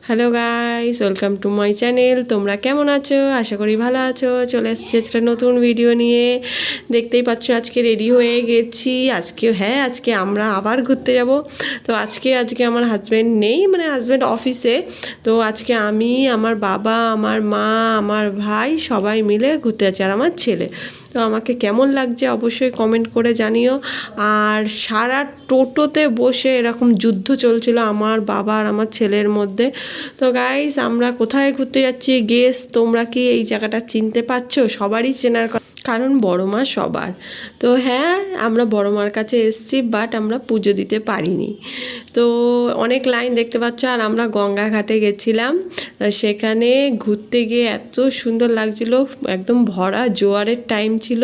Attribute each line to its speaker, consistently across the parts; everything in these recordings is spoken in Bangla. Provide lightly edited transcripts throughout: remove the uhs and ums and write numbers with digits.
Speaker 1: Hello guys, welcome to my channel. তোমরা কেমন আছো? আশা করি ভালো আছো। চলে এসেছি একটা নতুন ভিডিও নিয়ে। দেখতেই পাচ্ছ আজকে রেডি হয়ে গেছি। আজকে আমরা আবার ঘুরতে যাব। তো আজকে আমার হাজব্যান্ড নেই, মানে হাজব্যান্ড অফিসে। তো আজকে আমি, আমার বাবা, আমার মা, আমার ভাই সবাই মিলে ঘুরতে যাচ্ছি, আর আমার ছেলে। তো আমাকে কেমন লাগছে অবশ্যই কমেন্ট করে জানিও। আর সারা টোটোতে বসে এরকম যুদ্ধ চলছিল আমার বাবা আর আমার ছেলের মধ্যে। তো গাইস, আমরা কোথায় ঘুরতে যাচ্ছি গেস তোমরা কি এই জায়গাটা চিনতে পারছো? সবারই চেনার কারণ বড় মা সবার। তো হ্যাঁ, আমরা বড় মার কাছে এসেছি, বাট আমরা পুজো দিতে পারিনি। তো অনেক লাইন দেখতে পাচ্ছ। আর আমরা গঙ্গা ঘাটে গেছিলাম, সেখানে ঘুরতে গিয়ে এত সুন্দর লাগছিল। একদম ভরা জোয়ারের টাইম ছিল,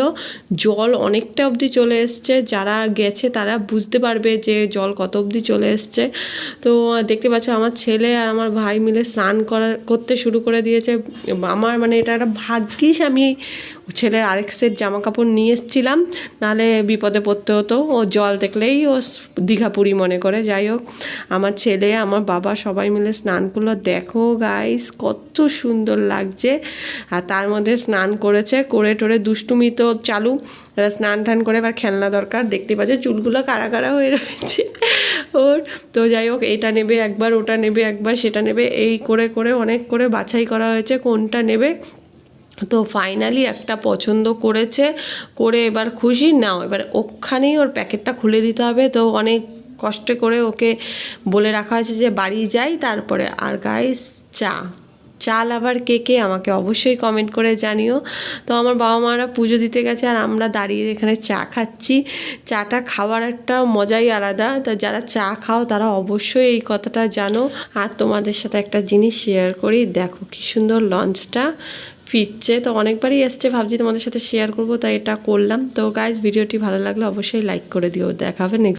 Speaker 1: জল অনেকটা অবধি চলে এসছে। যারা গেছে তারা বুঝতে পারবে যে জল কত অবধি চলে এসছে। তো দেখতে পাচ্ছ আমার ছেলে আর আমার ভাই মিলে স্নান করতে শুরু করে দিয়েছে। আমার মানে এটা একটা ভাগ্যিস আমি ছেলের আরেক সেট জামা কাপড় নিয়ে এসেছিলাম, নাহলে বিপদে পড়তে হতো। ও জল দেখলেই ও দীঘাপুরি মনে করে। যাই হোক, আমার ছেলে, আমার বাবা সবাই মিলে স্নান করলো। দেখো গাইস, কত সুন্দর লাগছে। আর তার মধ্যে স্নান করেছে, করে টোরে দুষ্টুমি তো চালু। স্নান টান করে এবার খেলনা দরকার। দেখতে পাচ্ছে চুলগুলো কারা কারা হয়ে রয়েছে ওর। তো যাই হোক, এটা নেবে একবার, ওটা নেবে একবার, সেটা নেবে, এই করে করে অনেক করে বাছাই করা হয়েছে কোনটা নেবে। তো ফাইনালি একটা পছন্দ করেছে, করে এবার খুশি। নাও এবার ওখানেই ওর প্যাকেটটা খুলে দিতে হবে। তো অনেক কষ্ট করে ওকে বলে রাখা হয়েছে যে বাড়ি যাই তারপরে। আর গাইস, চাল আবার কে কে আমাকে অবশ্যই কমেন্ট করে জানিও। তো আমার বাবা মারা পুজো দিতে গেছে, আর আমরা দাঁড়িয়ে এখানে চা খাচ্ছি। চাটা খাওয়ার একটা মজাই আলাদা। তো যারা চা খাও তারা অবশ্যই এই কথাটা জানো। আর তোমাদের সাথে একটা জিনিস শেয়ার করি, দেখো কি সুন্দর লঞ্চটা ফিরছে। তো অনেকবারই এসছে, ভাবছি তোমাদের সাথে শেয়ার করবো, তাই এটা করলাম। তো গাইজ, ভিডিওটি ভালো লাগলে অবশ্যই লাইক করে দিও। দেখা হবে নেক্সট।